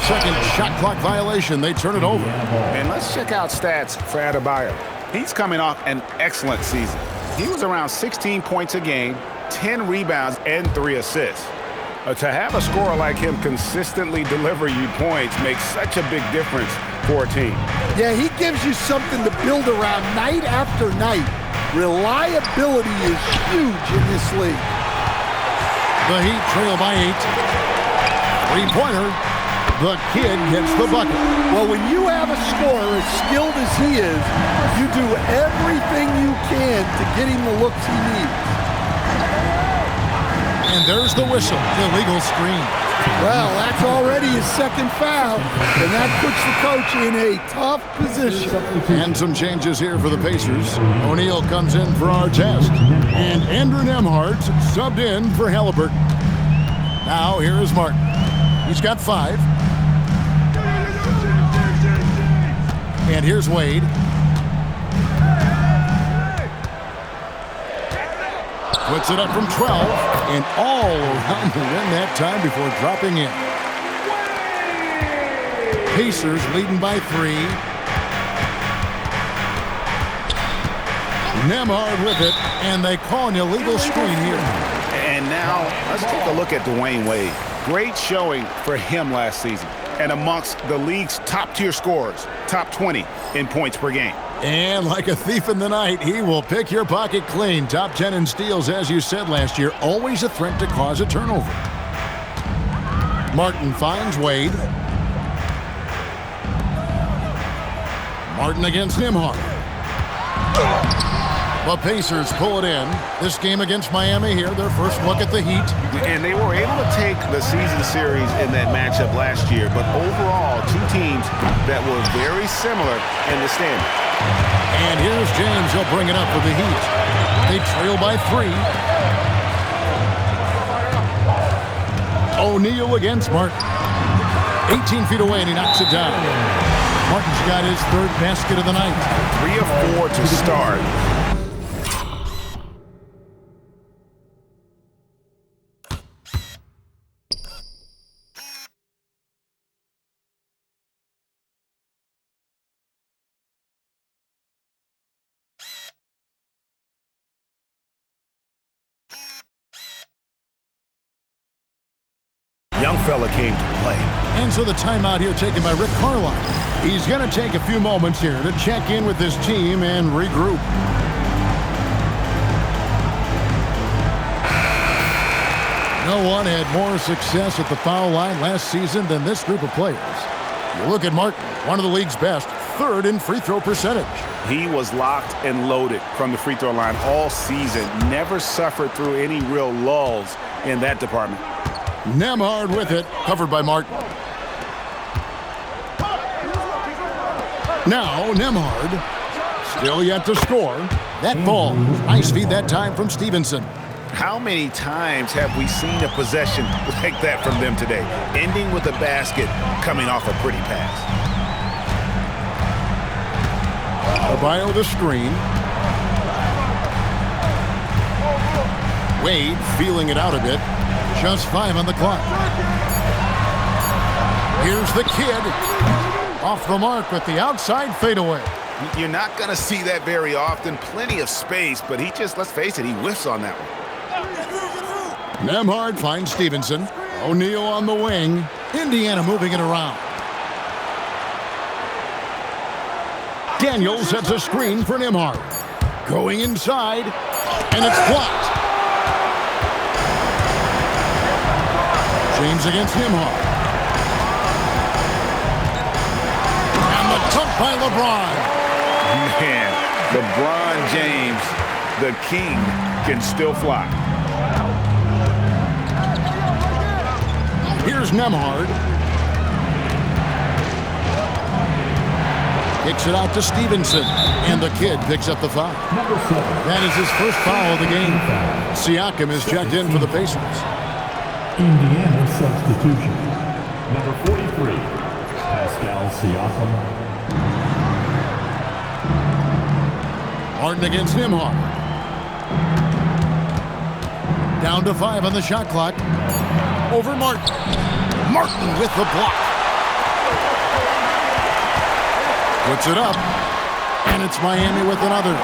second shot clock violation. They turn it over. And let's check out stats for Adebayo. He's coming off an excellent season. He was around 16 points a game, 10 rebounds, and 3 assists. To have a scorer like him consistently deliver you points makes such a big difference for a team. Yeah, he gives you something to build around night after night. Reliability is huge in this league. The Heat trail by 8. Three-pointer. The kid gets the bucket. Well, when you have a scorer as skilled as he is, you do everything you can to get him the looks he needs. And there's the whistle. Illegal screen. Well, that's already his second foul, and that puts the coach in a tough position. And some changes here for the Pacers. O'Neal comes in for Artest. And Andrew Nembhard subbed in for Halliburton. Now here is Martin. He's got 5. And here's Wade. Puts it up from 12, and all around the rim that time before dropping in. Pacers leading by 3. Nembhard with it, and they call an illegal screen here. And now let's take a look at Dwayne Wade. Great showing for him last season, and amongst the league's top-tier scorers, top 20 in points per game. And like a thief in the night, he will pick your pocket clean. Top 10 in steals, as you said last year. Always a threat to cause a turnover. Martin finds Wade. Martin against Nembhard. The Pacers pull it in. This game against Miami here, their first look at the Heat. And they were able to take the season series in that matchup last year, but overall, two teams that were very similar in the standing. And here's James. He'll bring it up for the Heat. They trail by 3. O'Neal against Martin. 18 feet away, and he knocks it down. Martin's got his 3rd basket of the night. 3 of 4 to start. Young fella came to play. And so the timeout here taken by Rick Carlisle. He's going to take a few moments here to check in with his team and regroup. No one had more success at the foul line last season than this group of players. You look at Martin, one of the league's best, 3rd in free throw percentage. He was locked and loaded from the free throw line all season. Never suffered through any real lulls in that department. Nembhard with it, covered by Martin. Now Nembhard, still yet to score. That ball, nice feed that time from Stevenson. How many times have we seen a possession like that from them today, ending with a basket coming off a pretty pass? Adebayo the screen. Wade feeling it out a bit. Just 5 on the clock. Here's the kid. Off the mark with the outside fadeaway. You're not going to see that very often. Plenty of space, but he just, let's face it, he whiffs on that one. Nembhard finds Stevenson. O'Neal on the wing. Indiana moving it around. Daniels sets a screen for Nembhard. Going inside, and it's blocked. James against Nembhard. And the dunk by LeBron. Man, LeBron James, the king, can still fly. Here's Nembhard. Kicks it out to Stevenson. And the kid picks up the foul. That is his first foul of the game. Siakam is checked in for the Pacers. Indiana substitution. Number 43, Pascal Siakam. Martin against Nembhard. Down to 5 on the shot clock. Over Martin. Martin with the block. Puts it up, and it's Miami with another.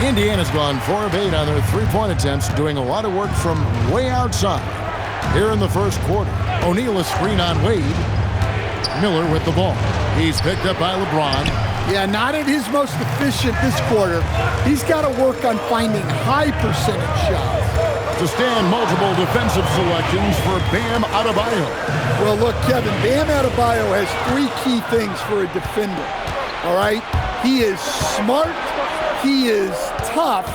Indiana's gone 4 of 8 on their three-point attempts, doing a lot of work from way outside. Here in the first quarter, O'Neal a screen on Wade. Miller with the ball. He's picked up by LeBron. Yeah, not at his most efficient this quarter. He's got to work on finding high percentage shots. To stand, multiple defensive selections for Bam Adebayo. Well, look, Kevin, Bam Adebayo has 3 key things for a defender, all right? He is smart, he is tough,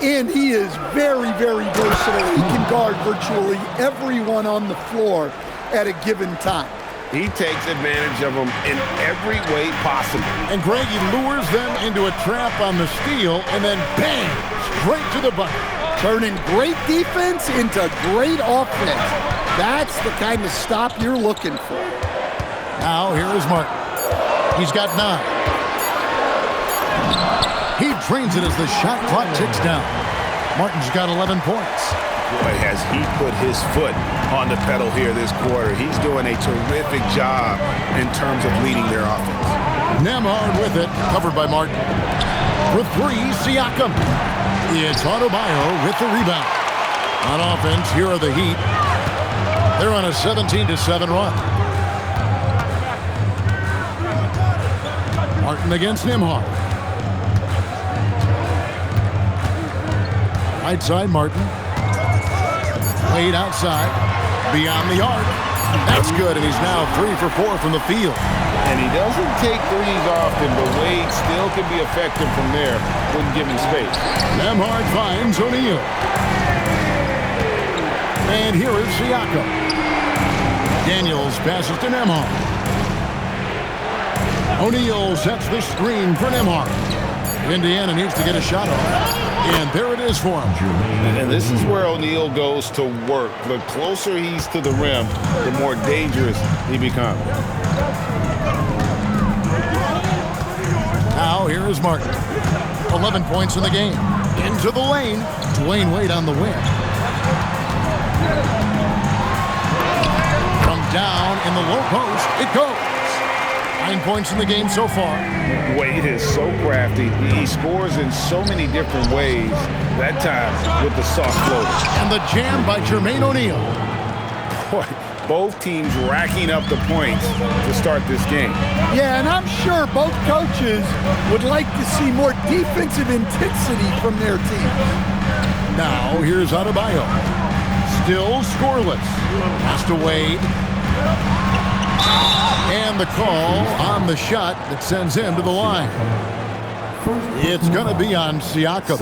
and he is very, very versatile. He can guard virtually everyone on the floor at a given time. He takes advantage of them in every way possible. And Greg, he lures them into a trap on the steal, and then bang, straight to the bucket. Turning great defense into great offense. That's the kind of stop you're looking for. Now, here is Martin. He's got 9. He drains it as the shot clock ticks down. Martin's got 11 points. Boy, has he put his foot on the pedal here this quarter. He's doing a terrific job in terms of leading their offense. Nembhard with it, covered by Martin. For 3, Siakam. It's Adebayo with the rebound. On offense, here are the Heat. They're on a 17-7 run. Martin against Nembhard. Right side, Martin. Wade outside, beyond the arc. That's good, and he's now 3 for 4 from the field. And he doesn't take threes often, but Wade still can be effective from there when given space. Nembhard finds O'Neal. And here is Siakam. Daniels passes to Nembhard. O'Neal sets the screen for Nembhard. Indiana needs to get a shot off. And there it is for him. And this is where O'Neal goes to work. The closer he's to the rim, the more dangerous he becomes. Now here is Martin. 11 points in the game. Into the lane. Dwayne Wade on the wing. From down in the low post, it goes. 9 points in the game so far. Wade is so crafty. He scores in so many different ways. That time with the soft floater. And the jam by Jermaine O'Neal. Boy, both teams racking up the points to start this game. Yeah, and I'm sure both coaches would like to see more defensive intensity from their team. Now here's Adebayo. Still scoreless. Pass to Wade. And the call on the shot that sends him to the line. It's going to be on Siakam.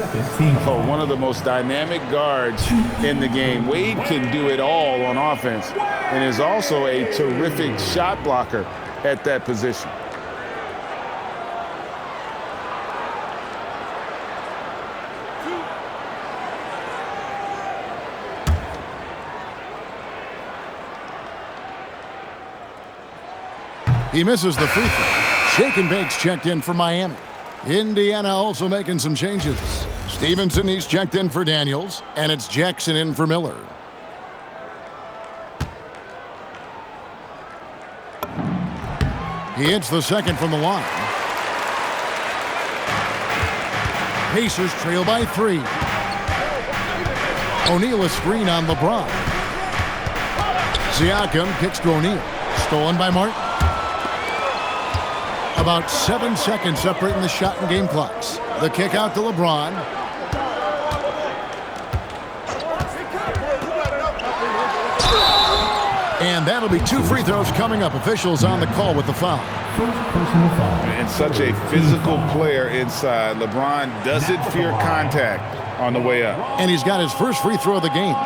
Oh, one of the most dynamic guards in the game. Wade can do it all on offense and is also a terrific shot blocker at that position. He misses the free throw. Shake and Bake's checked in for Miami. Indiana also making some changes. Stevenson, he's checked in for Daniels, and it's Jackson in for Miller. He hits the second from the line. Pacers trail by 3. O'Neal a screen on LeBron. Siakam kicks to O'Neal. Stolen by Martin. About 7 seconds separating the shot and game clocks. The kick out to LeBron. And that'll be 2 free throws coming up. Officials on the call with the foul. And such a physical player inside. LeBron doesn't fear contact on the way up. And he's got his first free throw of the game.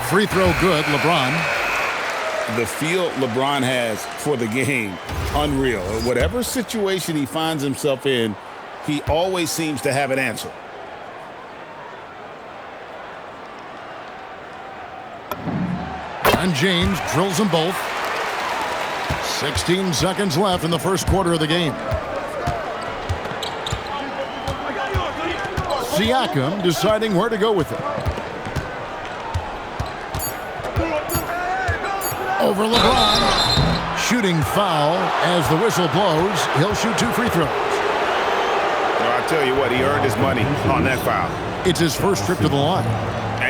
Free throw good, LeBron. The feel LeBron has for the game, unreal. Whatever situation he finds himself in, he always seems to have an answer. And James drills them both. 16 seconds left in the first quarter of the game. Siakam deciding where to go with it. Over LeBron. Shooting foul as the whistle blows. He'll shoot 2 free throws. Well, I tell you what, he earned his money on that foul. It's his first trip to the line.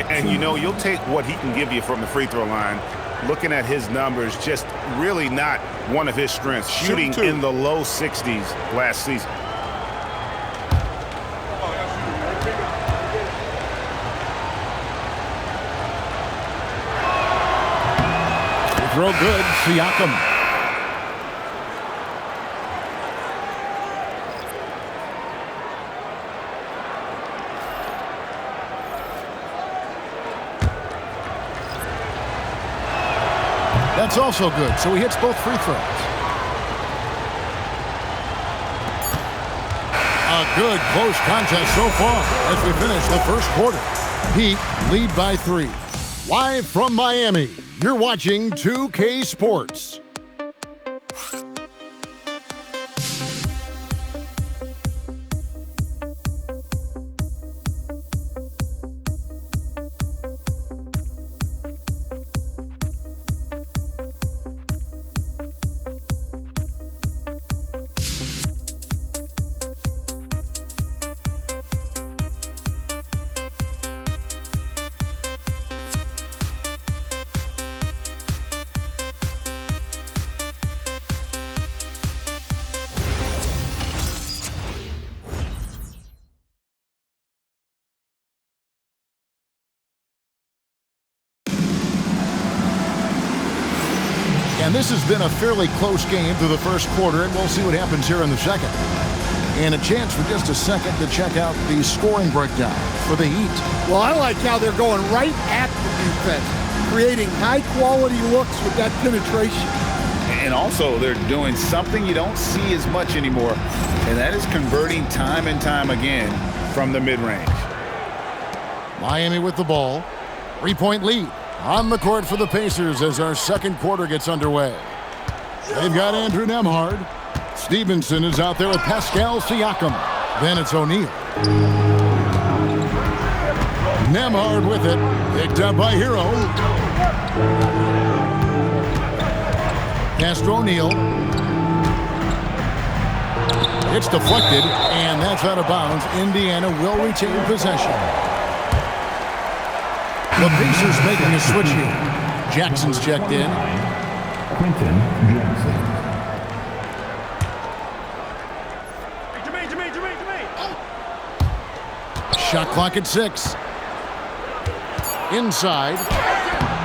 And you know, you'll take what he can give you from the free throw line. Looking at his numbers, just really not one of his strengths. Shooting in the low 60s last season. Throw good, Siakam. That's also good, so he hits both free throws. A good close contest so far as we finish the first quarter. Heat lead by 3. Live from Miami, you're watching 2K Sports. And this has been a fairly close game through the first quarter, and we'll see what happens here in the second. And a chance for just a second to check out the scoring breakdown for the Heat. Well, I like how they're going right at the defense, creating high-quality looks with that penetration. And also, they're doing something you don't see as much anymore, and that is converting time and time again from the mid-range. Miami with the ball. 3-point lead on the court for the Pacers as our second quarter gets underway. They've got Andrew Nembhard. Stevenson is out there with Pascal Siakam. Then it's O'Neal. Nembhard with it. Picked up by Hero. Castro O'Neal. It's deflected, and that's out of bounds. Indiana will retain possession. The Pacers making a switch here. Jackson's checked in. Quentin Jackson. Shot clock at 6. Inside.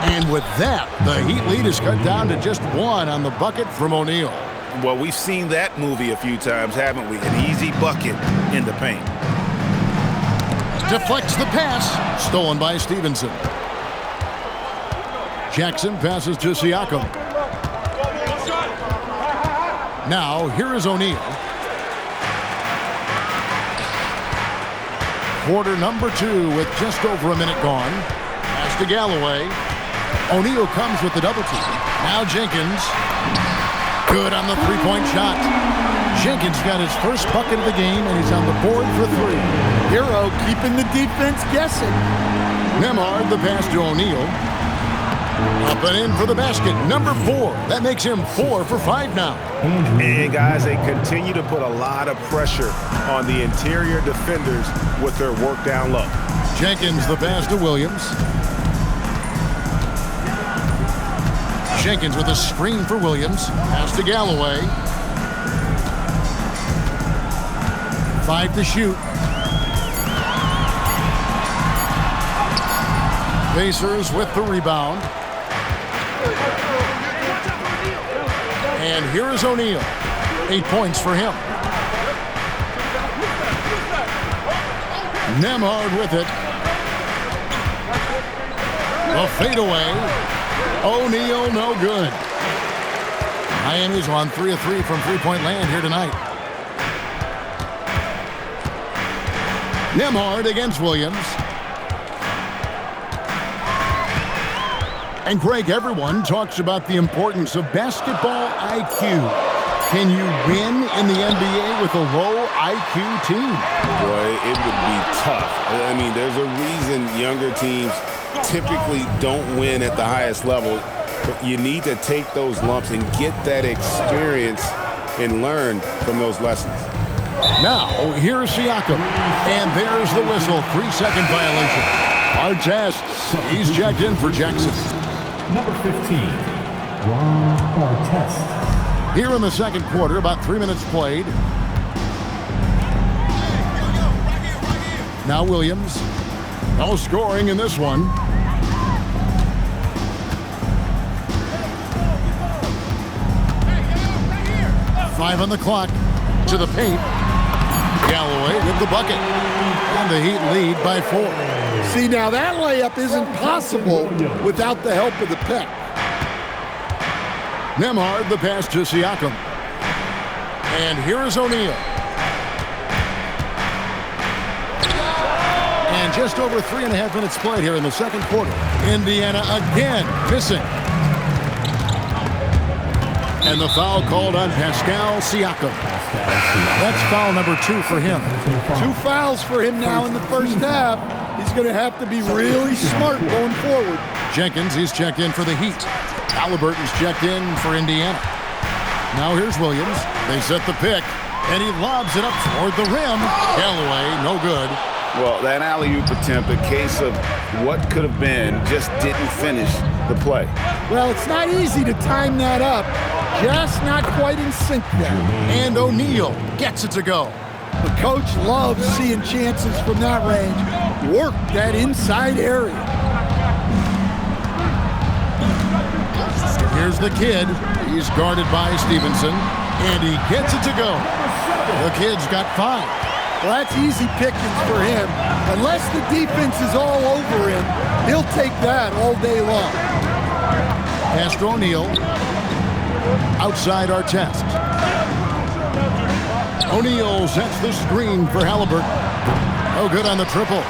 And with that, the Heat lead is cut down to just 1 on the bucket from O'Neal. Well, we've seen that movie a few times, haven't we? An easy bucket in the paint. Deflects the pass. Stolen by Stevenson. Jackson passes to Siakam. Now, here is O'Neal. Quarter number 2 with just over a minute gone. Pass to Galloway. O'Neal comes with the double team. Now Jenkins. Good on the three-point shot. Jenkins got his first bucket of the game, and he's on the board for 3. Hero keeping the defense guessing. Nembhard, the pass to O'Neal. Up and in for the basket. Number 4. That makes him 4 for 5 now. And guys, they continue to put a lot of pressure on the interior defenders with their work down low. Jenkins, the pass to Williams. Jenkins with a screen for Williams. Pass to Galloway. 5 to shoot. Pacers with the rebound. And here is O'Neal. 8 points for him. Nembhard with it. A fadeaway. O'Neal, no good. Miami's on 3 of 3 from three-point land here tonight. Nembhard against Williams. And Greg, everyone talks about the importance of basketball IQ. Can you win in the NBA with a low IQ team? Boy, it would be tough. I mean, there's a reason younger teams typically don't win at the highest level. But you need to take those lumps and get that experience and learn from those lessons. Now, here's Siakam. And there's the whistle. 3-second violation. Artest, he's checked in for Jackson. Number 15, Ron Artest. Here in the second quarter, about 3 minutes played. Now Williams. No scoring in this one. Five on the clock. To the paint. Galloway with the bucket. And the Heat lead by 4. See, now that layup isn't possible without the help of the pick. Nembhard, the pass to Siakam. And here is O'Neal. And just over 3.5 minutes played here in the second quarter. Indiana again missing. And the foul called on Pascal Siakam. That's foul number 2 for him. 2 fouls for him now in the first half. He's going to have to be really smart going forward. Jenkins, he's checked in for the Heat. Halliburton's checked in for Indiana. Now here's Williams. They set the pick, and he lobs it up toward the rim. Galloway, no good. Well, that alley-oop attempt, a case of what could have been, just didn't finish the play. Well, it's not easy to time that up. Just not quite in sync there. And O'Neal gets it to go. The coach loves seeing chances from that range. Work that inside area. Here's the kid. He's guarded by Stevenson, and he gets it to go. The kid's got 5. Well, that's easy pickings for him. Unless the defense is all over him, he'll take that all day long. Pass to O'Neal. Outside Artest. O'Neal sets the screen for Halliburton. No good on the triple.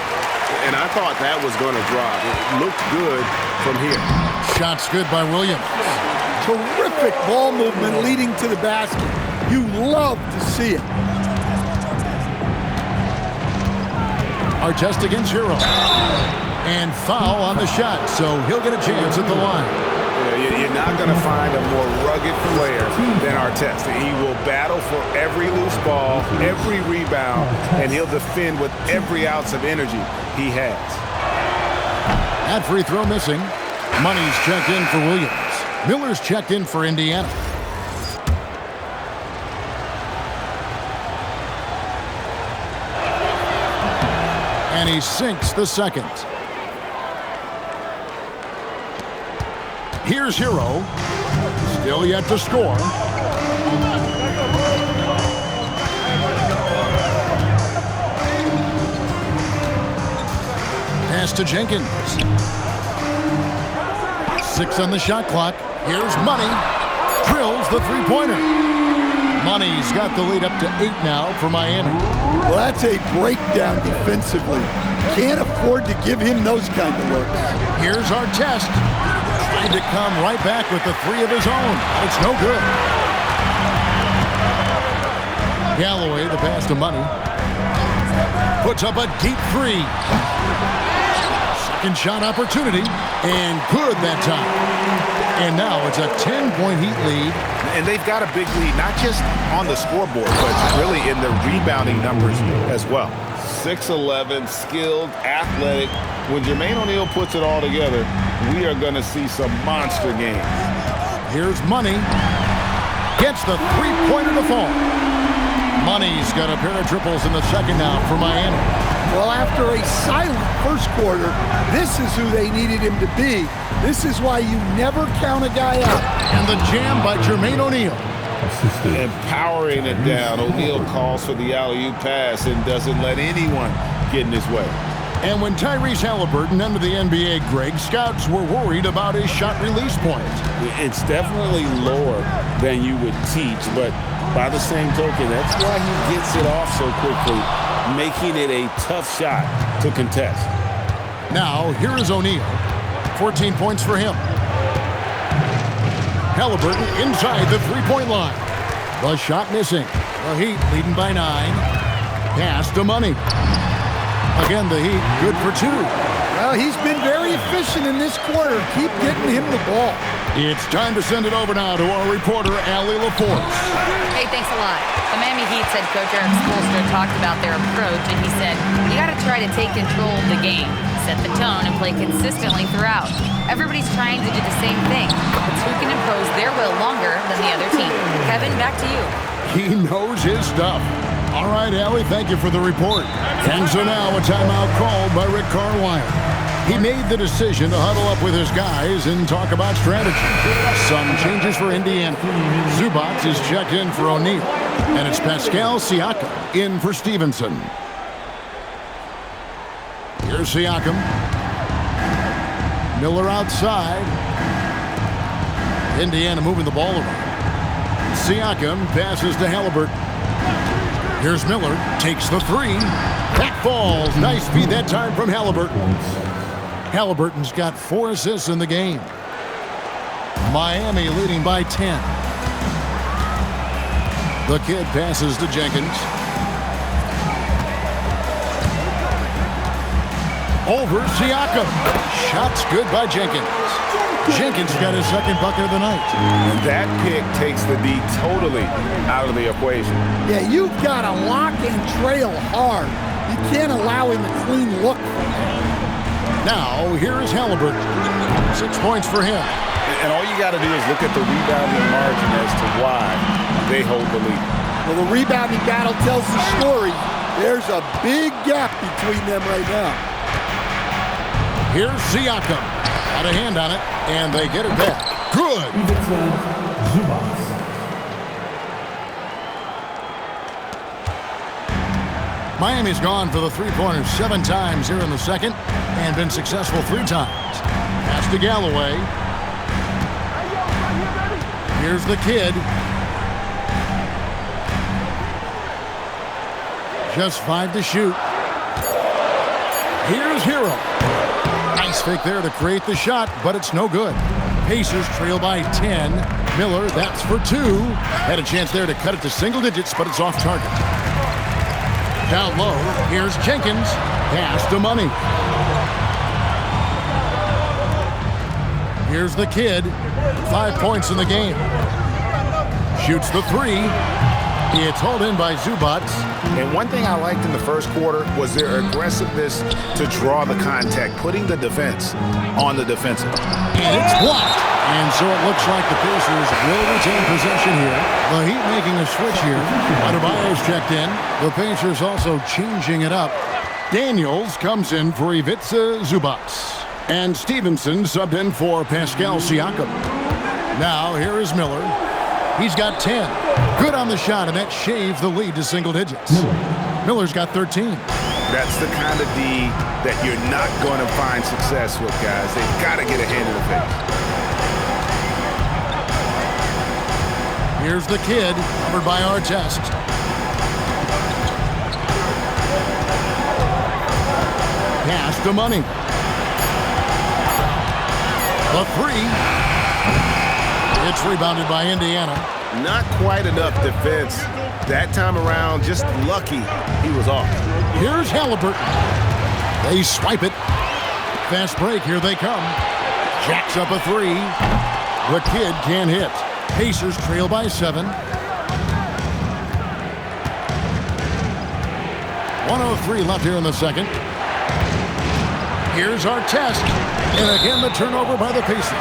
And I thought that was going to drop. It looked good from here. Shots good by Williams. Terrific ball movement leading to the basket. You love to see it. Artest against Hero. And foul on the shot, so he'll get a chance at the line. You're not going to find a more rugged player than Artest. He will battle for every loose ball, every rebound, and he'll defend with every ounce of energy he has. That free throw missing. Money's checked in for Williams. Miller's checked in for Indiana. And he sinks the second. Here's Hero. Still yet to score. Pass to Jenkins. 6 on the shot clock. Here's Money. Drills the three-pointer. Money's got the lead up to 8 now for Miami. Well, that's a breakdown defensively. Can't afford to give him those kind of looks. Here's Artest. Trying to come right back with the 3 of his own. It's no good. Galloway, the pass to Money. Puts up a deep 3. Second shot opportunity. And good that time. And now it's a 10-point Heat lead. And they've got a big lead, not just on the scoreboard, but really in their rebounding numbers as well. 6'11", skilled, athletic. When Jermaine O'Neal puts it all together, we are going to see some monster games. Here's Money. Gets the three-pointer to fall. Money's got a pair of triples in the second now for Miami. Well, after a silent first quarter, this is who they needed him to be. This is why you never count a guy out. And the jam by Jermaine O'Neal. And powering it down, O'Neal calls for the alley-oop pass and doesn't let anyone get in his way. And when Tyrese Halliburton entered the NBA, Greg, scouts were worried about his shot release point. It's definitely lower than you would teach, but by the same token, that's why he gets it off so quickly, making it a tough shot to contest. Now, here is O'Neal. 14 points for him. Halliburton inside the three-point line. The shot missing. The Heat leading by 9. Pass to Money. Again, the Heat good for 2. Well, he's been very efficient in this quarter. Keep getting him the ball. It's time to send it over now to our reporter, Allie LaForce. Hey, thanks a lot. The Miami Heat head coach Eric Spoelstra talked about their approach, and he said, you got to try to take control of the game, set the tone, and play consistently throughout. Everybody's trying to do the same thing. It's who can impose their will longer than the other team. Kevin, back to you. He knows his stuff. All right, Allie, thank you for the report. And so now a timeout called by Rick Carlisle. He made the decision to huddle up with his guys and talk about strategy. Some changes for Indiana. Zubac is checked in for O'Neal. And it's Pascal Siakam in for Stevenson. Here's Siakam. Miller outside. Indiana moving the ball around. Siakam passes to Halliburton. Here's Miller. Takes the 3. That falls. Nice feed that time from Halliburton. Halliburton's got 4 assists in the game. Miami leading by 10. The kid passes to Jenkins. Over Siakam. Shots good by Jenkins. Jenkins got his second bucket of the night. That pick takes the D totally out of the equation. Yeah, you've got to lock and trail hard. You can't allow him a clean look. Now, here is Halliburton. 6 points for him. And all you got to do is look at the rebounding margin as to why they hold the lead. Well, the rebounding battle tells the story. There's a big gap between them right now. Here's Siakam. Got a hand on it, and they get it back. Good. Miami's gone for the three-pointers 7 times here in the second and been successful 3 times. Pass to Galloway. Here's the kid. Just 5 to shoot. Here's Hero. Nice fake there to create the shot, but it's no good. Pacers trail by 10. Miller, that's for 2. Had a chance there to cut it to single digits, but it's off target. Down low, here's Jenkins. Pass to Money. Here's the kid. 5 points in the game. Shoots the 3. It's hauled in by Zubac. And one thing I liked in the first quarter was their aggressiveness to draw the contact, putting the defense on the defensive. And it's blocked. And so it looks like the Pacers will retain possession here. The Heat making a switch here. Adebayo's checked in. The Pacers also changing it up. Daniels comes in for Ivica Zubac. And Stevenson subbed in for Pascal Siakam. Now here is Miller. He's got 10. Good on the shot, and that shaves the lead to single digits. Miller's got 13. That's the kind of D that you're not going to find success with, guys. They've got to get a hand in the face. Here's the kid, covered by Artest. Pass to Money. The 3. It's rebounded by Indiana. Not quite enough defense. That time around, just lucky he was off. Here's Halliburton. They swipe it. Fast break, here they come. Jacks up a 3. The kid can't hit. Pacers trail by 7. 1:03 left here in the second. Here's Artest. And again, the turnover by the Pacers.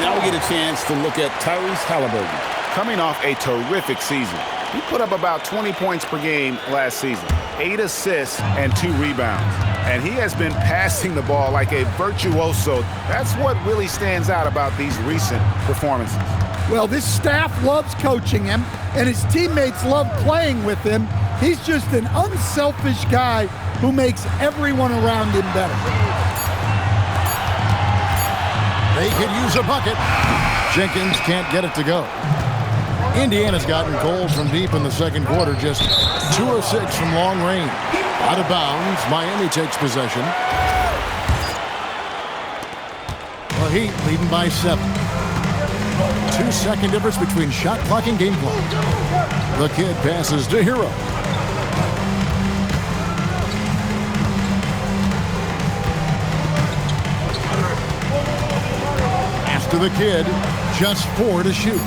Now we get a chance to look at Tyrese Halliburton. Coming off a terrific season. He put up about 20 points per game last season. 8 assists and 2 rebounds. And he has been passing the ball like a virtuoso. That's what really stands out about these recent performances. Well, this staff loves coaching him, and his teammates love playing with him. He's just an unselfish guy who makes everyone around him better. They could use a bucket. Jenkins can't get it to go. Indiana's gotten cold from deep in the second quarter, just 2 of 6 from long range. Out of bounds, Miami takes possession. The Heat leading by 7. 2-second difference between shot clock and game clock. The Kid passes to Hero. To the Kid, just 4 to shoot.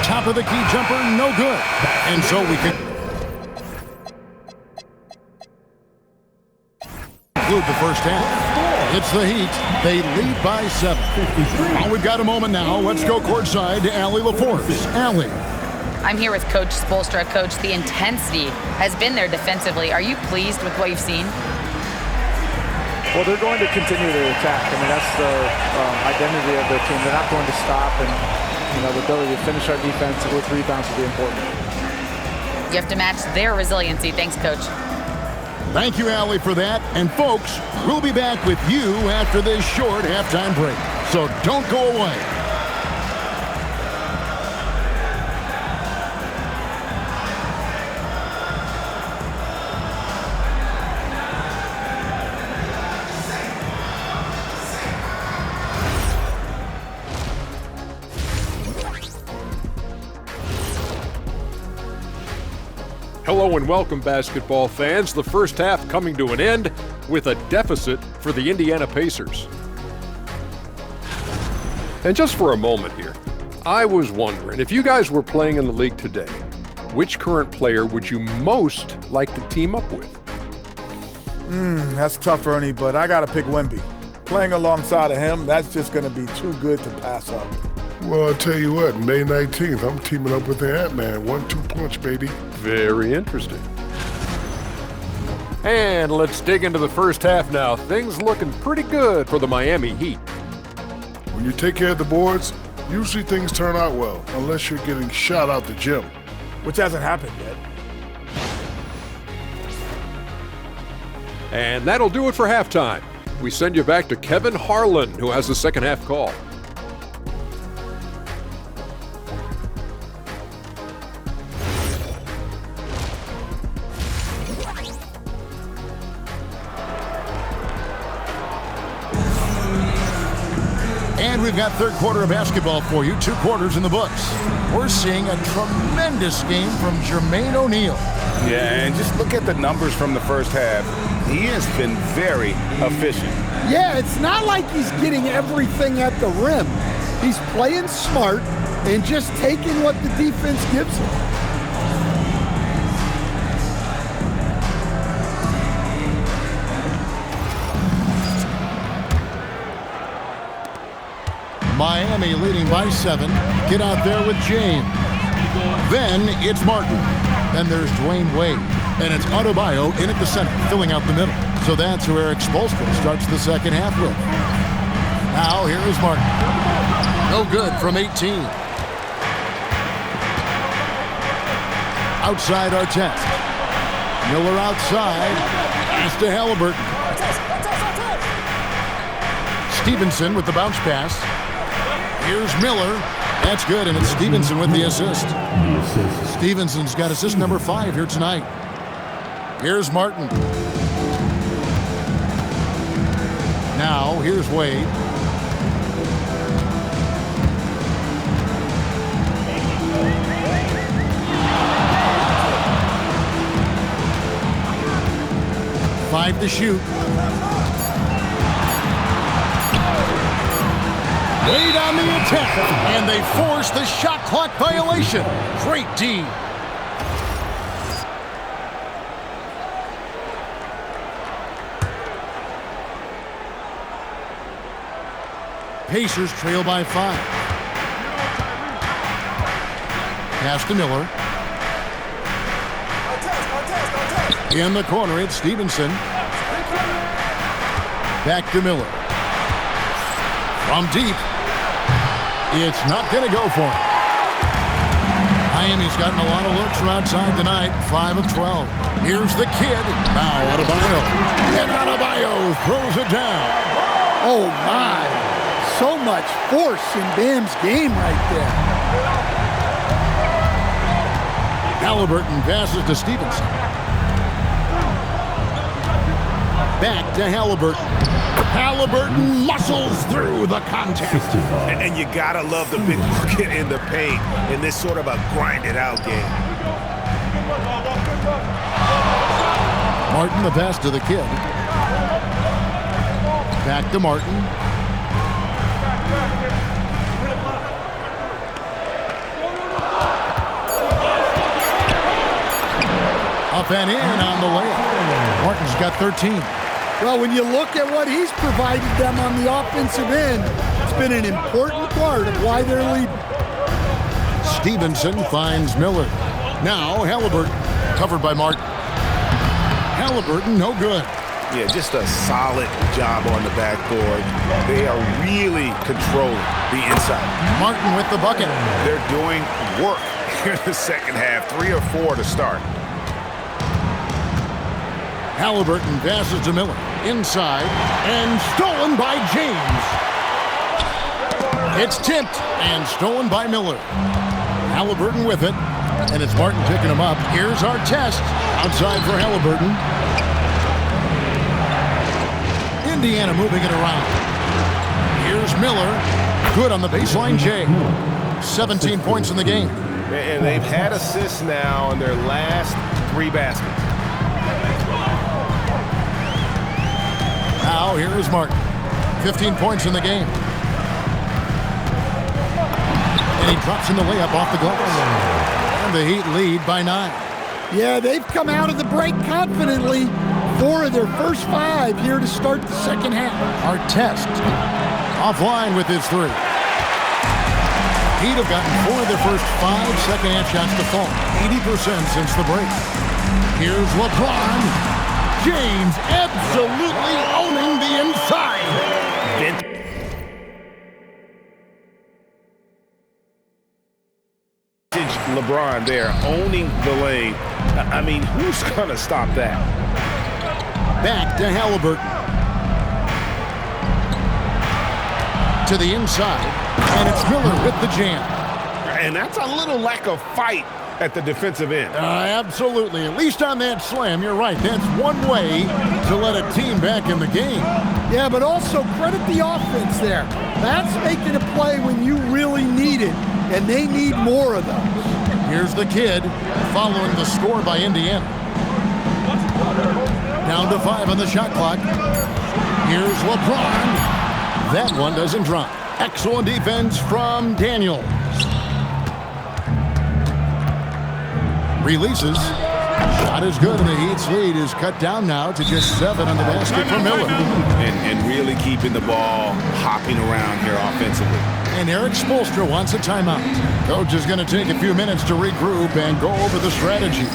Top of the key jumper, no good. And so we can conclude the first half. It's the Heat. They lead by 7. Well, we've got a moment now. Let's go courtside to Allie LaForce. Allie. I'm here with Coach Spoelstra. Coach, the intensity has been there defensively. Are you pleased with what you've seen? Well, they're going to continue to attack. I mean, that's the identity of their team. They're not going to stop, and the ability to finish our defense with rebounds will be important. You have to match their resiliency. Thanks, Coach. Thank you, Allie, for that. And folks, we'll be back with you after this short halftime break. So don't go away. Hello and welcome, basketball fans. The first half coming to an end with a deficit for the Indiana Pacers. And just for a moment here, I was wondering, if you guys were playing in the league today, which current player would you most like to team up with? That's tough, Ernie, but I got to pick Wemby. Playing alongside of him, that's just going to be too good to pass up. Well, I'll tell you what, May 19th, I'm teaming up with the Ant-Man. 1-2 punch, baby. Very interesting. And let's dig into the first half now. Things looking pretty good for the Miami Heat. When you take care of the boards, usually things turn out well, unless you're getting shot out the gym. Which hasn't happened yet. And that'll do it for halftime. We send you back to Kevin Harlan, who has the second half call. And we've got third quarter of basketball for you. 2 quarters in the books. We're seeing a tremendous game from Jermaine O'Neal. Yeah, and just look at the numbers from the first half. He has been very efficient. Yeah, it's not like he's getting everything at the rim. He's playing smart and just taking what the defense gives him. Miami leading by 7. Get out there with James. Then it's Martin. Then there's Dwayne Wade. And it's Adebayo in at the center, filling out the middle. So that's who Eric Spoelstra starts the second half with. Now here is Martin. No good from 18. Outside Artest. Miller outside. Pass to Halliburton. Stevenson with the bounce pass. Here's Miller. That's good, and it's Stevenson with the assist. Stevenson's got assist number 5 here tonight. Here's Martin. Now, here's Wade. Five to shoot. Wade on the attack, and they force the shot clock violation. Great D. Pacers trail by 5. Pass to Miller. In the corner, it's Stevenson. Back to Miller. From deep. It's not going to go for him. Miami's gotten a lot of looks from outside tonight, 5 of 12. Here's the kid. Now Adebayo. And Adebayo throws it down. Oh, my. So much force in Bam's game right there. Halliburton passes to Stevenson. Back to Halliburton. Halliburton muscles through the contest. And you gotta love the big bucket in the paint in this sort of a grinded-out game. Martin, the pass to the kid. Back to Martin. Up and in on the layup. Martin's got 13. Well, when you look at what he's provided them on the offensive end, it's been an important part of why they're leading. Stevenson finds Miller. Now Halliburton, covered by Martin. Halliburton, no good. Yeah, just a solid job on the backboard. They are really controlling the inside. Martin with the bucket. They're doing work here in the second half, 3 or 4 to start. Halliburton passes to Miller. Inside, and stolen by James. It's tipped and stolen by Miller. Halliburton with it, and it's Martin picking him up. Here's our test. Outside for Halliburton. Indiana moving it around. Here's Miller. Good on the baseline, Jay. 17 points in the game. And they've had assists now in their last 3 baskets. Now, here is Martin. 15 points in the game. And he drops in the layup off the glass. And the Heat lead by 9. Yeah, they've come out of the break confidently. 4 of their first 5 here to start the second half. Our test. Offline with his 3. Heat have gotten 4 of their first 5 second-half shots to fall. 80% since the break. Here's LeBron. James absolutely owning the inside. Vintage LeBron there, owning the lane. I mean, who's going to stop that? Back to Halliburton. To the inside, and it's Miller with the jam. And that's a little lack of fight at the defensive end. Absolutely. At least on that slam, you're right. That's one way to let a team back in the game. Yeah, but also credit the offense there. That's making a play when you really need it, and they need more of those. Here's the kid following the score by Indiana. Down to 5 on the shot clock. Here's LeBron. That one doesn't drop. Excellent defense from Daniels. Releases. Shot is good, and the Heat's lead is cut down now to just 7 on the basket for Miller. And really keeping the ball hopping around here offensively. And Eric Spoelstra wants a timeout. Coach is going to take a few minutes to regroup and go over the strategy.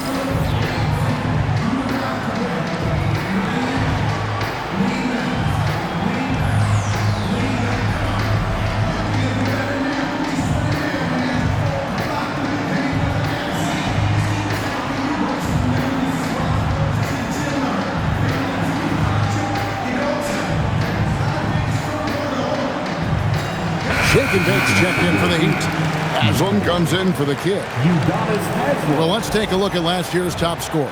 Shake and Bake's checked in for the Heat. Haslam comes in for the kid. Well, let's take a look at last year's top scorers.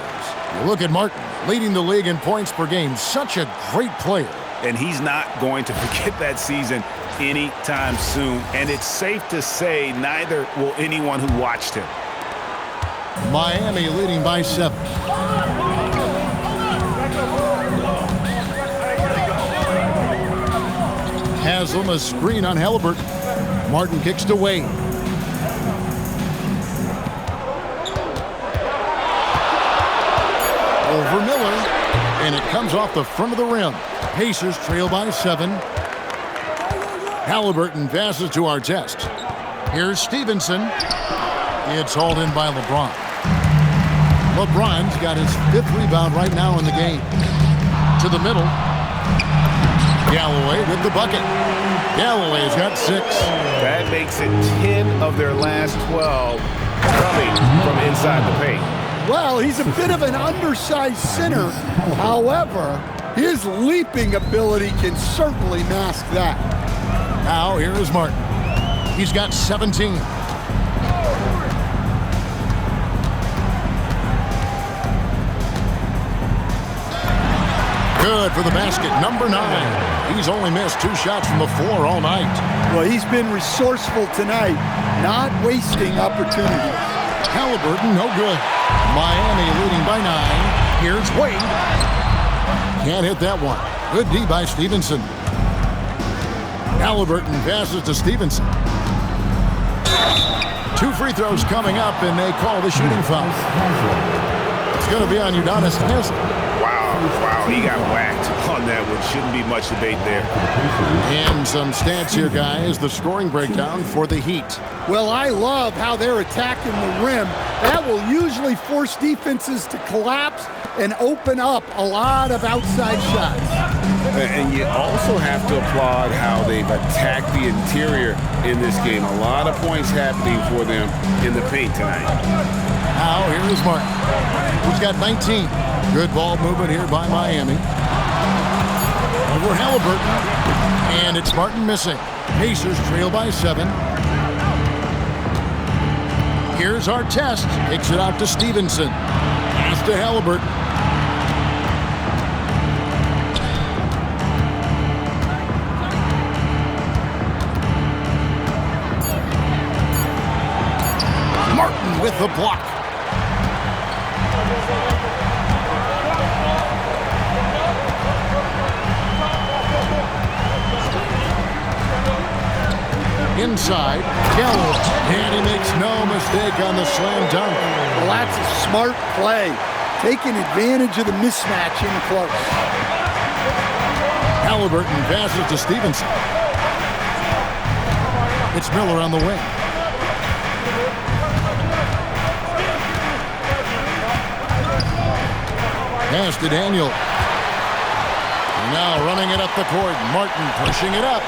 You look at Martin, leading the league in points per game. Such a great player. And he's not going to forget that season anytime soon. And it's safe to say neither will anyone who watched him. Miami leading by 7. Haslam, a screen on Halliburton. Martin kicks to Wade. Over Miller, and it comes off the front of the rim. Pacers trail by 7. Halliburton passes to Artest. Here's Stevenson. It's hauled in by LeBron. LeBron's got his 5th rebound right now in the game. To the middle. Galloway with the bucket. Galloway's got 6. That makes it 10 of their last 12. coming from inside the paint. Well, he's a bit of an undersized center. However, his leaping ability can certainly mask that. Now, here is Martin. He's got 17. Good for the basket, number 9. He's only missed 2 shots from the floor all night. Well, he's been resourceful tonight, not wasting opportunities. Halliburton, no good. Miami leading by 9. Here's Wade. Can't hit that one. Good D by Stevenson. Halliburton passes to Stevenson. 2 free throws coming up, and they call the shooting foul. It's going to be on Udonis Haslem. Wow, he got whacked on that one. Shouldn't be much debate there. And some stats here, guys. The scoring breakdown for the Heat. Well, I love how they're attacking the rim. That will usually force defenses to collapse and open up a lot of outside shots. And you also have to applaud how they've attacked the interior in this game. A lot of points happening for them in the paint tonight. Now, here is Martin, who's got 19. Good ball movement here by Miami. Over Halliburton, and it's Martin missing. Pacers trail by 7. Here's Artest, kicks it out to Stevenson. Pass to Halliburton. Martin with the block. Inside, Gallo, and he makes no mistake on the slam dunk. Well, that's a smart play, taking advantage of the mismatch in close. Halliburton passes to Stevenson. It's Miller on the wing. Pass to Daniel. And now running it up the court, Martin pushing it up.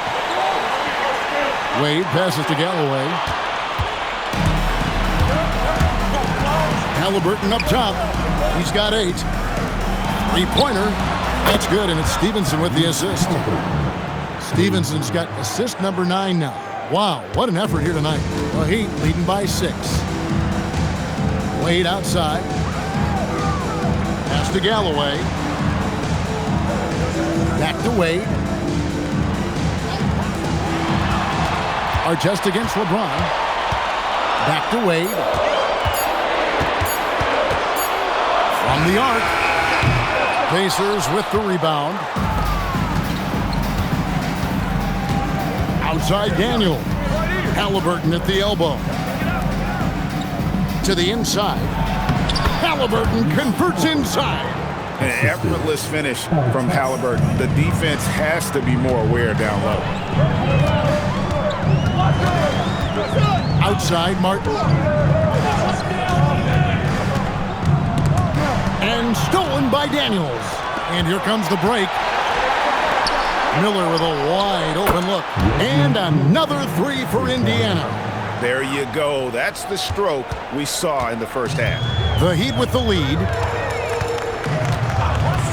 Wade passes to Galloway. Halliburton up top. He's got 8. 3-pointer. That's good, and it's Stevenson with the assist. Stevenson's got assist number 9 now. Wow, what an effort here tonight. The Heat leading by 6. Wade outside. Pass to Galloway. Back to Wade. Artest against LeBron. Back to Wade. From the arc. Pacers with the rebound. Outside Daniel. Halliburton at the elbow. To the inside. Halliburton converts inside. An effortless finish from Halliburton. The defense has to be more aware down low. Outside Martin. And stolen by Daniels. And here comes the break. Miller with a wide open look. And another 3 for Indiana. There you go. That's the stroke we saw in the first half. The Heat with the lead.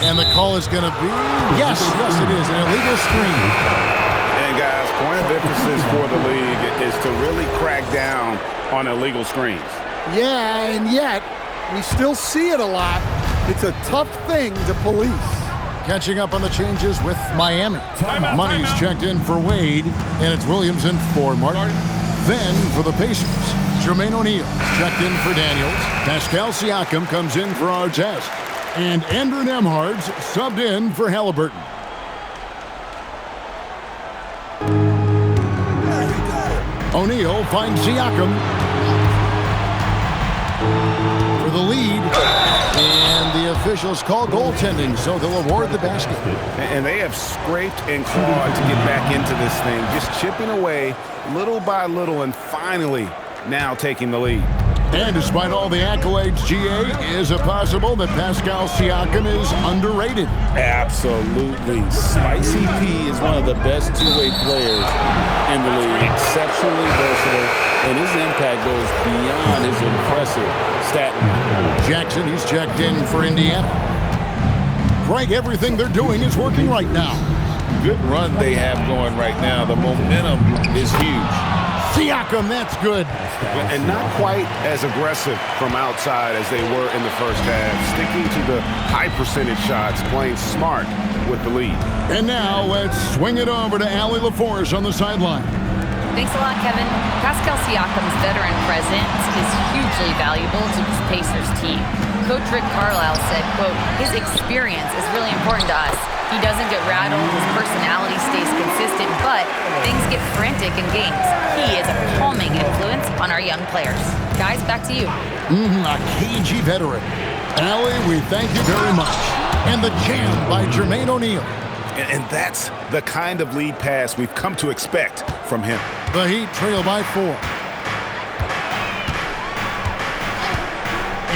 And the call is going to be, yes, it is, an illegal screen. And guys, point of emphasis for the league is to really crack down on illegal screens. Yeah, and yet we still see it a lot. It's a tough thing to police. Catching up on the changes with Miami. Money's checked in for Wade, and it's Williamson for Martin. Then for the Pacers, Jermaine O'Neal checked in for Daniels. Pascal Siakam comes in for Artest. And Andrew Nembhard's subbed in for Halliburton. O'Neal finds Siakam for the lead. And the officials call goaltending, so they'll award the basket. And they have scraped and clawed to get back into this thing, just chipping away little by little and finally now taking the lead. And despite all the accolades, GA, is it possible that Pascal Siakam is underrated? Absolutely. Spicy P is one of the best two-way players in the league. Exceptionally versatile. and his impact goes beyond his impressive stat line. Jackson, he's checked in for Indiana. Greg, everything they're doing is working right now. Good run they have going right now. The momentum is huge. Siakam, that's good. And not quite as aggressive from outside as they were in the first half. Sticking to the high percentage shots, playing smart with the lead. And now let's swing it over to Allie LaForce on the sideline. Thanks a lot, Kevin. Pascal Siakam's veteran presence is hugely valuable to this Pacers team. Coach Rick Carlisle said, quote, his experience is really important to us. He doesn't get rattled, his personality stays consistent, but things get frantic in games. He is a calming influence on our young players. Guys, back to you. A cagey veteran. Allie, we thank you very much. And the jam by Jermaine O'Neal. And that's the kind of lead pass we've come to expect from him. The Heat trail by 4.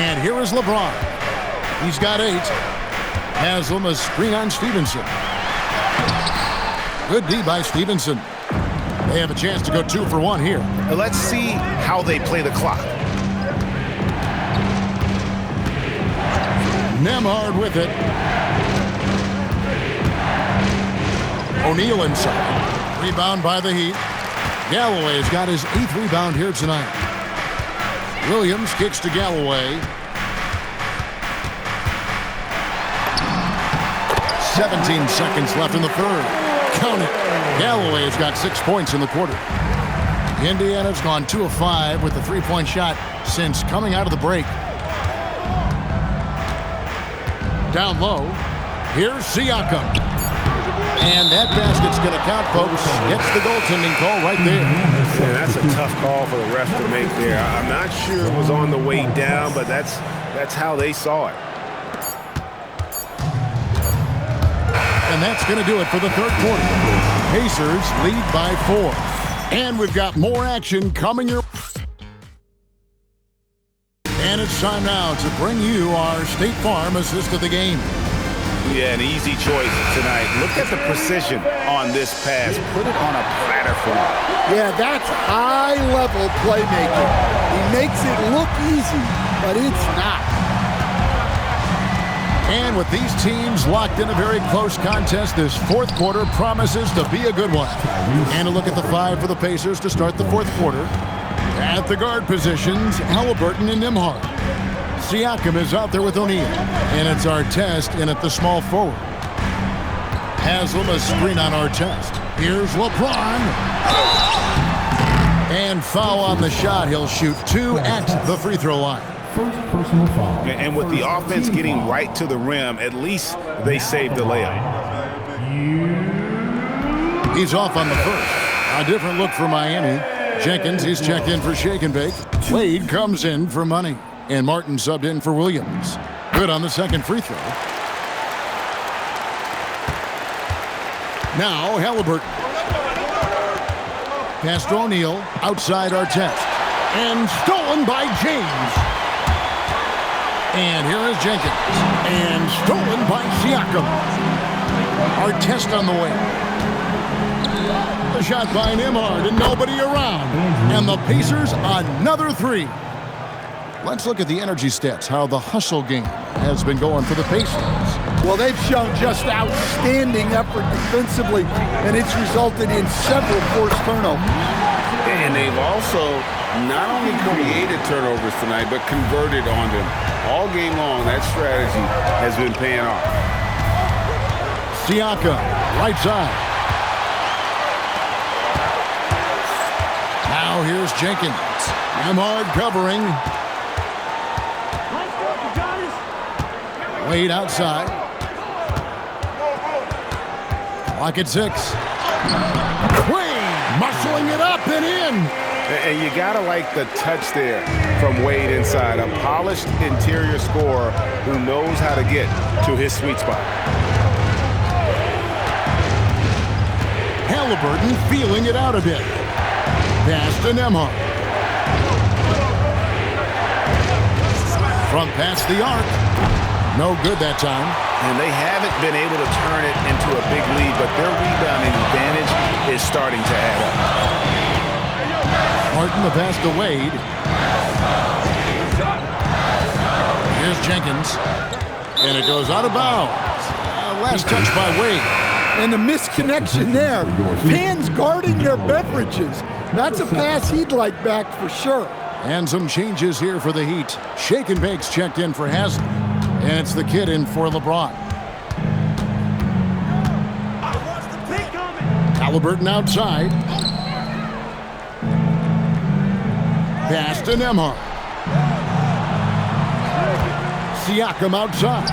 And here is LeBron. He's got 8. Haslam, a screen on Stevenson. Good D by Stevenson. They have a chance to go 2 for 1 here. Let's see how they play the clock. Nembhard with it. O'Neal inside. Rebound by the Heat. Galloway's got his 8th rebound here tonight. Williams kicks to Galloway. 17 seconds left in the third. Count it. Galloway's got 6 points in the quarter. Indiana's gone 2 of 5 with the 3-point shot since coming out of the break. Down low. Here's Siakam. And that basket's going to count, folks. Gets the goaltending call right there. Yeah, that's a tough call for the ref to make there. I'm not sure it was on the way down, but that's how they saw it. And that's going to do it for the third quarter. Pacers lead by 4. And we've got more action coming your way. And it's time now to bring you our State Farm assist of the game. Yeah, an easy choice tonight. Look at the precision on this pass. Put it on a platter for him. Yeah, that's high-level playmaking. He makes it look easy, but it's not. And with these teams locked in a very close contest, this fourth quarter promises to be a good one. And a look at the 5 for the Pacers to start the fourth quarter. At the guard positions, Halliburton and Nembhard. Siakam is out there with O'Neal. And it's Artest in at the small forward. Haslam a screen on Artest. Here's LeBron. And foul on the shot. He'll shoot 2 at the free throw line. First personal foul. And with the offense getting right to the rim, at least they saved the layup. He's off on the first. A different look for Miami. Jenkins, he's checked in for Shake and Bake. Wade comes in for Money. And Martin subbed in for Williams. Good on the second free throw. Now Halliburton. Pass to O'Neal. Outside Artest. And stolen by James. And here is Jenkins. And stolen by Siakam. Artest on the way. The shot by Nembhard and nobody around. And the Pacers another 3. Let's look at the energy stats, how the hustle game has been going for the Pacers. Well, they've shown just outstanding effort defensively, and it's resulted in several forced turnovers. And they've also not only created turnovers tonight, but converted on them. All game long, that strategy has been paying off. Siakam, right side. Now here's Jenkins. Nembhard covering. Wade outside. Clock at 6. Wade muscling it up and in. And you gotta like the touch there from Wade inside. A polished interior scorer who knows how to get to his sweet spot. Halliburton feeling it out a bit. Pass to Nembhard. Front past the arc. No good that time. And they haven't been able to turn it into a big lead, but their rebounding advantage is starting to add up. Martin, the pass to Wade. Here's Jenkins. And it goes out of bounds. Last touch by Wade. And the misconnection there. Fans guarding their beverages. That's a pass he'd like back for sure. And some changes here for the Heat. Shake and Bake's checked in for Haslem. And it's the kid in for LeBron. Halliburton outside. Pass to Nembhard. Siakam outside.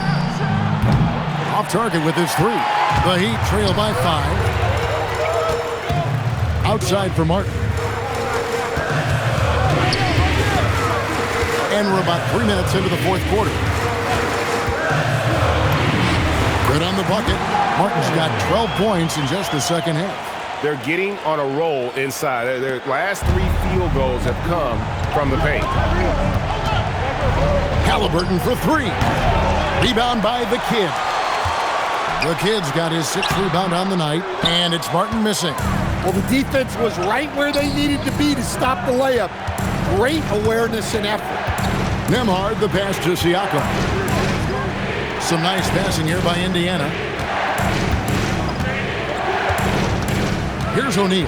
Off target with his three. The Heat trail by 5. Outside for Martin. And we're about 3 minutes into the fourth quarter. Good on the bucket. Martin's got 12 points in just the second half. They're getting on a roll inside. Their last 3 field goals have come from the paint. Halliburton for 3. Rebound by the kid. The kid's got his 6th rebound on the night, and it's Martin missing. Well, the defense was right where they needed to be to stop the layup. Great awareness and effort. Nembhard, the pass to Siakam. Some nice passing here by Indiana. Here's O'Neal.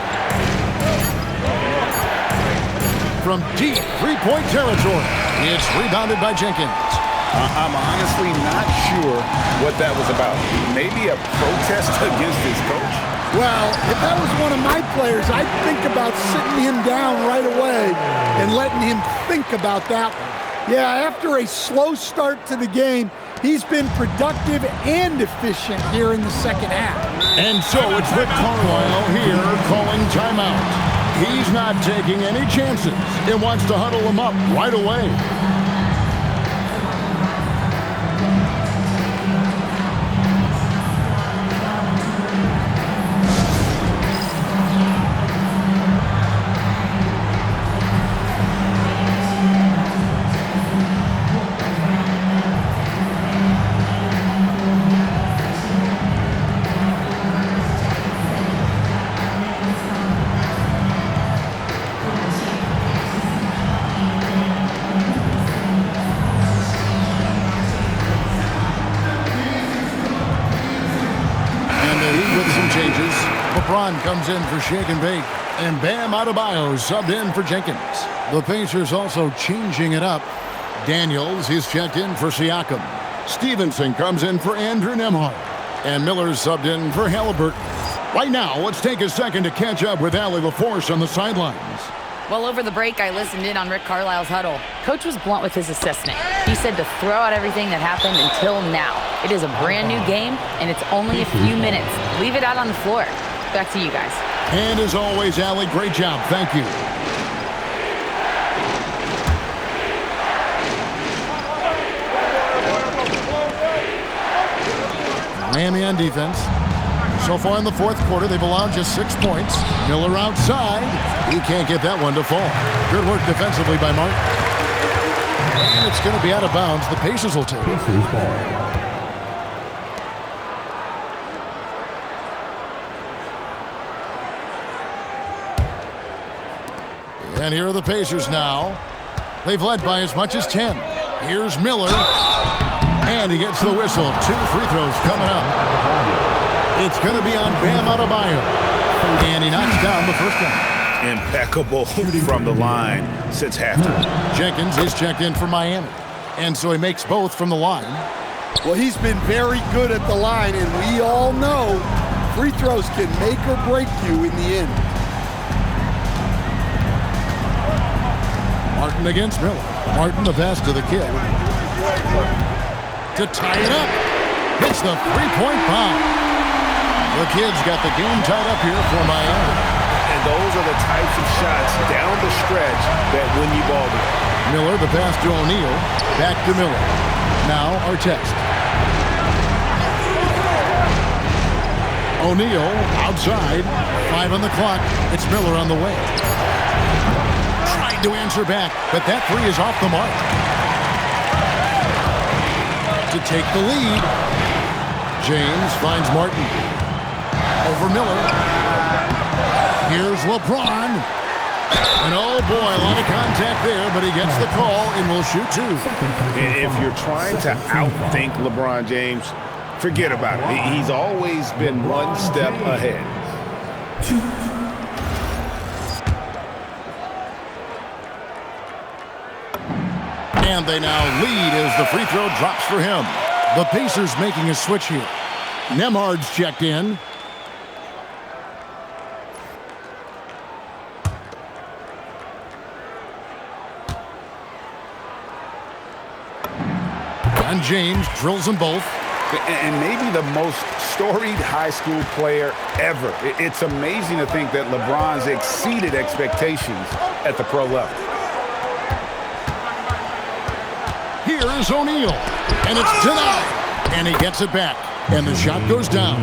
From deep three-point territory. It's rebounded by Jenkins. I'm honestly not sure what that was about. Maybe a protest against his coach? Well, if that was one of my players, I'd think about sitting him down right away and letting him think about that one. Yeah, after a slow start to the game, he's been productive and efficient here in the second half. And so it's Rick Carlisle here calling timeout. He's not taking any chances and wants to huddle him up right away. LeBron comes in for Shake and Bake, and Bam Adebayo subbed in for Jenkins. The Pacers also changing it up. Daniels is checked in for Siakam. Stevenson comes in for Andrew Nembhard, and Miller's subbed in for Halliburton. Right now, let's take a second to catch up with Allie LaForce on the sidelines. Well, over the break, I listened in on Rick Carlisle's huddle. Coach was blunt with his assessment. He said to throw out everything that happened until now. It is a brand new game, and it's only a few minutes. Leave it out on the floor. Back to you guys. And as always, Allie, great job. Thank you. Miami on defense. So far in the fourth quarter, they've allowed just 6 points. Miller outside. He can't get that one to fall. Good work defensively by Martin. And it's going to be out of bounds. The Pacers will take it. And here are the Pacers now. They've led by as much as 10. Here's Miller. And he gets the whistle. 2 free throws coming up. It's going to be on Bam Adebayo. And he knocks down the first one. Impeccable from the line since halftime. Jenkins is checked in for Miami. And so he makes both from the line. Well, he's been very good at the line, and we all know free throws can make or break you in the end. Martin against Miller. Martin the pass to the kid. To tie it up. Hits the three-point bomb. The kid's got the game tied up here for Miami. And those are the types of shots down the stretch that win you ball game. Miller, the pass to O'Neal. Back to Miller. Now Artest. O'Neal outside. 5 on the clock. It's Miller on the way. Trying to answer back, but that 3 is off the mark. To take the lead. James finds Martin. Over Miller. Here's LeBron. And oh boy, a lot of contact there, but he gets the call and will shoot 2. And if you're trying to outthink LeBron James, forget about it. He's always been one step ahead. And they now lead as the free throw drops for him. The Pacers making a switch here. Nembhard's checked in. And James drills them both. And maybe the most storied high school player ever. It's amazing to think that LeBron's exceeded expectations at the pro level. Here's O'Neal, and it's denied. And he gets it back, and the shot goes down.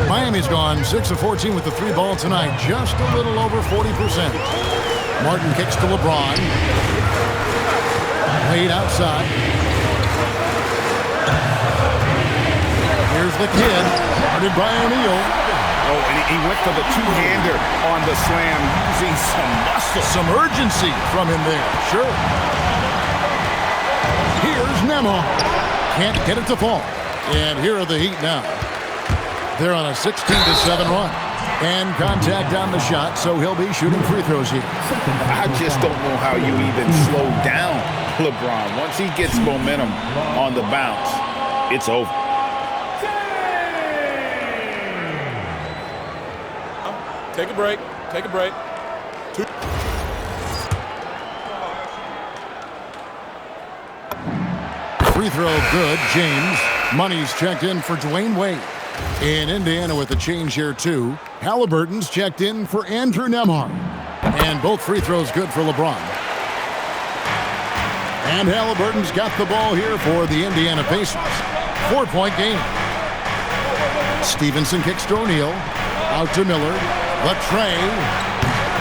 Miami's gone 6 of 14 with the 3 ball tonight, just a little over 40%. Martin kicks to LeBron. Wade outside. Here's the kid, guarded by O'Neal. Oh, and he went for the two-hander on the slam, using some muscle. Some urgency from him there, sure. Here's Nembhard. Can't get it to fall. And here are the Heat now. They're on a 16-7 run. And contact on the shot, so he'll be shooting free throws here. I just don't know how you even slow down LeBron. Once he gets momentum on the bounce, it's over. Take a break. Take a break. Free throw good. James. Money's checked in for Dwayne Wade. In Indiana with a change here, too. Halliburton's checked in for Andrew Nembhard. And both free throws good for LeBron. And Halliburton's got the ball here for the Indiana Pacers. 4-point game. Stevenson kicks to O'Neal. Out to Miller. Latrey.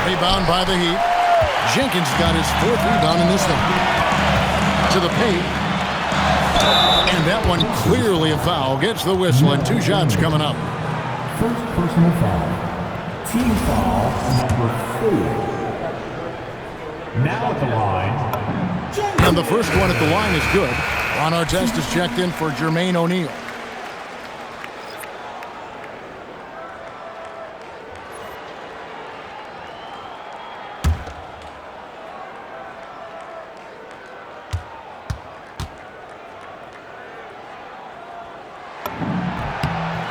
Rebound by the Heat. Jenkins got his 4th rebound in this thing. To the paint. And that one clearly a foul. Gets the whistle and 2 shots coming up. First personal foul. Team foul number 4. Now at the line. And the first one at the line is good. Ron Artest is checked in for Jermaine O'Neal.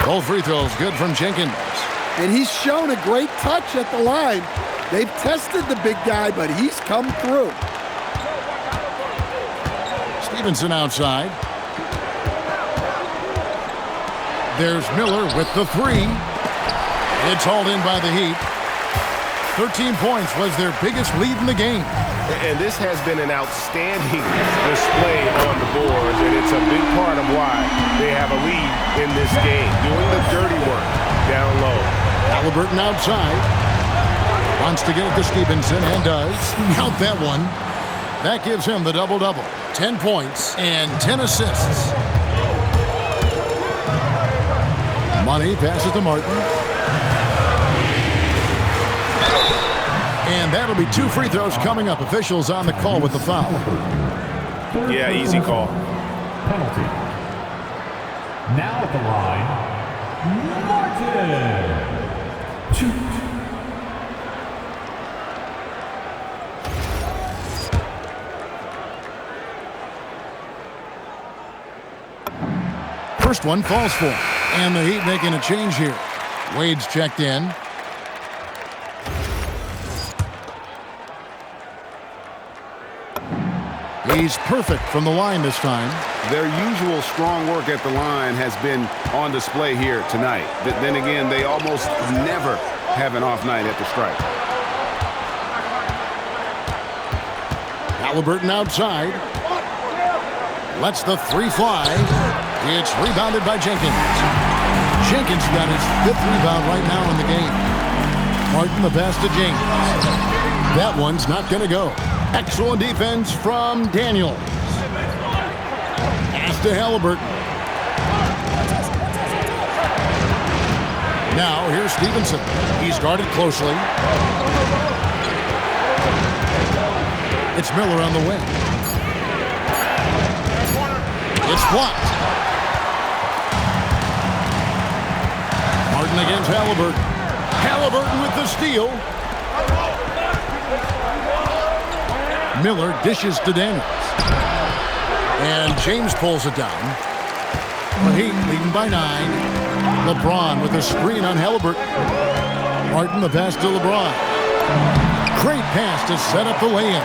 Both free throws good from Jenkins. And he's shown a great touch at the line. They've tested the big guy, but he's come through. Stevenson outside. There's Miller with the 3. It's hauled in by the Heat. 13 points was their biggest lead in the game. And this has been an outstanding display on the boards, and it's a big part of why they have a lead in this game, doing the dirty work down low. Halliburton outside. Wants to get it to Stevenson, and does. Count that one. That gives him the double-double. 10 points and 10 assists. Money passes to Martin. And that'll be 2 free throws coming up. Officials on the call with the foul. Yeah, easy call. Penalty. Now at the line, Martin. 2. First one falls for him. And the Heat making a change here. Wade's checked in. He's perfect from the line this time. Their usual strong work at the line has been on display here tonight. Then again, they almost never have an off night at the stripe. Halliburton outside. Lets the 3 fly. It's rebounded by Jenkins. Jenkins got his 5th rebound right now in the game. Martin the pass to Jenkins. That one's not going to go. Excellent defense from Daniels. Pass to Halliburton. Now here's Stevenson. He's guarded closely. It's Miller on the wing. It's blocked. Martin against Halliburton. Halliburton with the steal. Miller dishes to Daniels. And James pulls it down. The Heat leading by 9. LeBron with a screen on Halliburton. Martin the pass to LeBron. Great pass to set up the lay-in.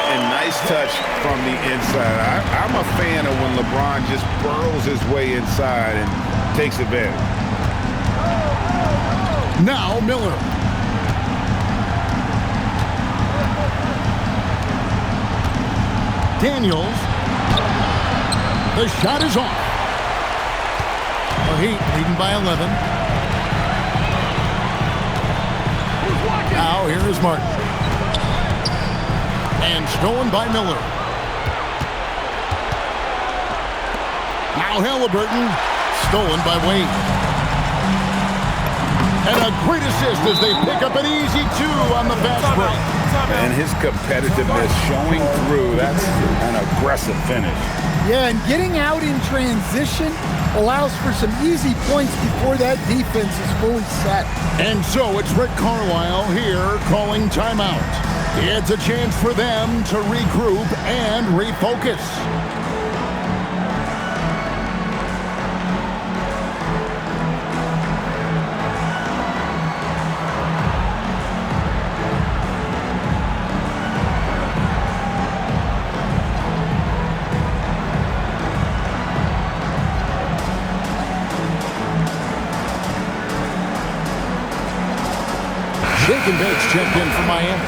And nice touch from the inside. I'm a fan of when LeBron just burrows his way inside and takes advantage. Now Miller. Daniels. The shot is off. The Heat leading by 11. Now here is Martin. And stolen by Miller. Now Halliburton. Stolen by Wade. And a great assist as they pick up an easy 2 on the fast break. And his competitiveness showing through. That's an aggressive finish. Yeah, and getting out in transition allows for some easy points before that defense is fully set. And so it's Rick Carlisle here calling timeout. It's a chance for them to regroup and refocus. Shake and Bates checked in from Miami.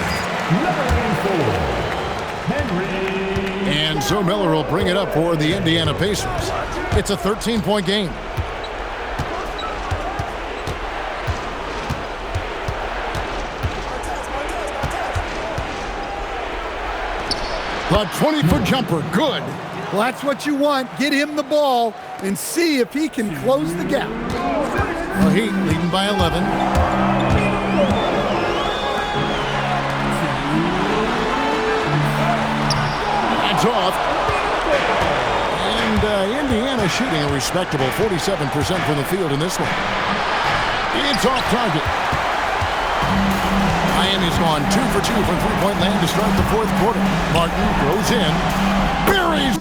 And so Miller will bring it up for the Indiana Pacers. It's a 13-point game. A 20-foot jumper, good. Well, that's what you want. Get him the ball and see if he can close the gap. The Heat leading by 11. Off. And Indiana shooting a respectable 47% from the field in this one. It's off target. Miami's gone 2 for 2 from three-point land to start the fourth quarter. Martin goes in. Buries.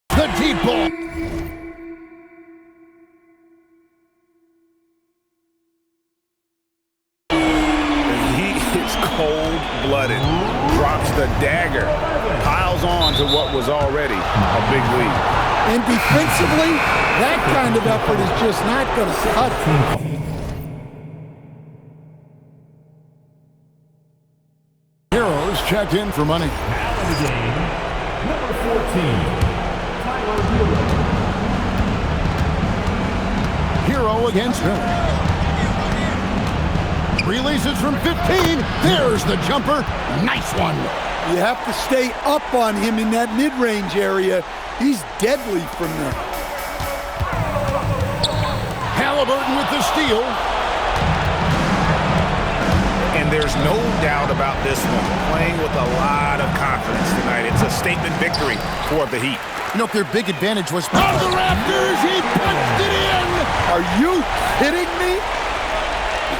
The deep ball. Cold-blooded, drops the dagger, piles on to what was already a big lead. And defensively, that kind of effort is just not going to cut. Heroes checked in for money. Now in the game, number 14, Tyler Hero. Hero against Miller. Releases from 15. There's the jumper. Nice one. You have to stay up on him in that mid-range area. He's deadly from there. Halliburton with the steal. And there's no doubt about this one. Playing with a lot of confidence tonight. It's a statement victory for the Heat. You know, their big advantage was on the Raptors. He punched it in. Are you kidding me?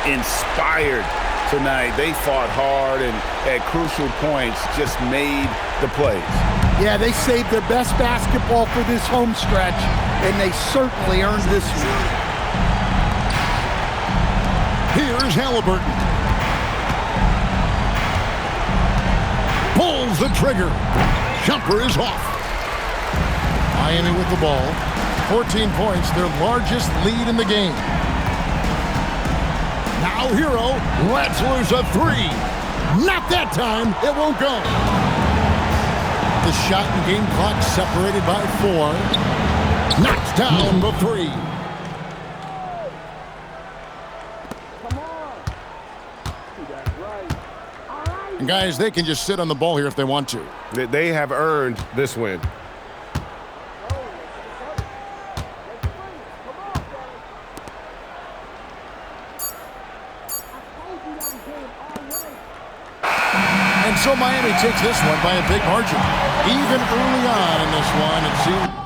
Inspired tonight. They fought hard and at crucial points just made the plays. Yeah, they saved their best basketball for this home stretch, and they certainly earned this one. Here's Halliburton. Pulls the trigger. Jumper is off. Miami with the ball. 14 points, their largest lead in the game. Now Hero lets loose a 3. Not that time. It won't go. The shot and game clock separated by 4. Knocks down the 3. And guys, they can just sit on the ball here if they want to. They have earned this win. So Miami takes this one by a big margin. Even early on in this one, it seems